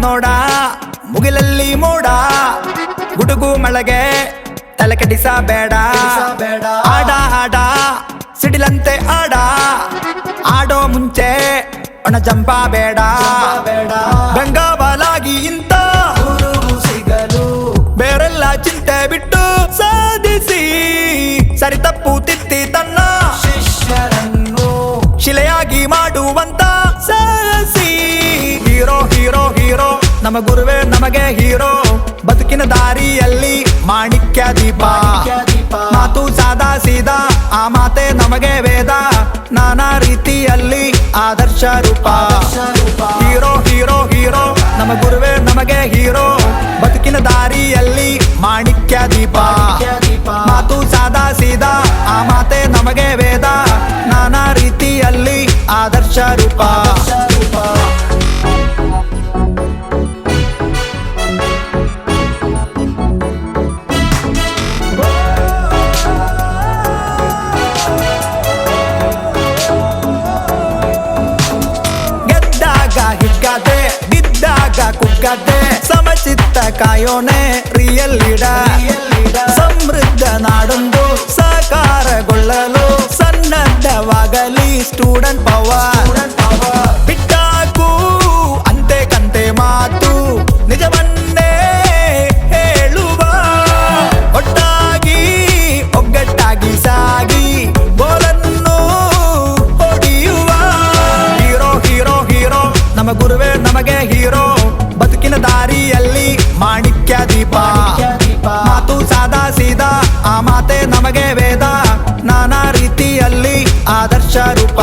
ನೋಡ ಮುಗಿಲಲ್ಲಿ ಮೋಡ ಗುಡುಗು ಮಳೆಗೆ ತಲೆ ಕೆಡಿಸಬೇಡ ಆಡ ಆಡ ಸಿಡಿಲಂತೆ ಆಡ ಆಡೋ ಮುಂಚೆ ಒಣ ಜಂಪ ಬೇಡ ಬೆಂಗಾವಲಾಗಿ ಇಂತ ಸಿಗಲು ಬೇರೆಲ್ಲ ಚಿಂತೆ ಬಿಟ್ಟು ಸಾಧಿಸಿ ಸರಿ ತಪ್ಪು ತಿತ್ತಿ ತನ್ನ ಶಿಷ್ಯರನ್ನು ಶಿಲೆಯಾಗಿ ಮಾಡುವಂತ ಸಾಹಸಿ ಹೀರೋ ಹೀರೋ ಹೀರೋ ನಮ್ಮ ಗುರುವೇ ನಮಗೆ ಹೀರೋ ಬದುಕಿನ ದಾರಿಯಲ್ಲಿ ಮಾಣಿಕ್ಯ ದೀಪ ಮಾತು ಸಾದಾ ಸೀದಾ ಆ ಮಾತೆ ನಮಗೆ ವೇದ ನಾನಾ ರೀತಿಯಲ್ಲಿ ಆದರ್ಶ ರೂಪ ಹೀರೋ ಹೀರೋ ಹೀರೋ ನಮ್ಮ ಗುರುವೇ ನಮಗೆ ಹೀರೋ ಬದುಕಿನ ದಾರಿಯಲ್ಲಿ ಮಾಣಿಕ್ಯ ದೀಪ ಮಾತು ಸಾದಾ ಸೀದಾ ಆ ಮಾತೆ ನಮಗೆ ವೇದ ನಾನಾ ರೀತಿಯಲ್ಲಿ ಆದರ್ಶ ರೂಪ ಹಿಗ್ಗದೆ ಬಿದ್ದಾಗ ಕುಗ್ಗದೆ ಸಮಚಿತ್ತ ಕಾಯೋನೆ ರಿಯಲ್ ಲೀಡರ್ ಸಮೃದ್ಧ ನಾಡೊಂದು ಸಾಕಾರಗೊಳ್ಳಲು ಸನ್ನದ್ಧವಾಗಲಿ ಸ್ಟೂಡೆಂಟ್ ಪವರ್ ಬಿಟ್ಟಾಕು ಅಂತೆ ಕಂತೆ ಮಾತು ನಿಜವನ್ನೇ ಹೇಳುವ ಒಟ್ಟಾಗಿ ಒಗ್ಗಟ್ಟಾಗಿ ಸಾಗಿ ಗೋಲನ್ನು ಹೊಡೆಯುವ ಹೀರೋ ಹೀರೋ ಹೀರೋ ನಮ್ಮ ಗುರುವೇ ನಮಗೆ ಹೀರೋ ಬದುಕಿನ ದಾರಿಯಲ್ಲಿ ಮಾಣಿಕ್ಯ ದೀಪ ಮಾತು ಸಾದಾ ಸೀದಾ ಆ ಮಾತೆ ನಮಗೆ ವೇದ ನಾನಾ ರೀತಿಯಲ್ಲಿ ಆದರ್ಶ ರೂಪ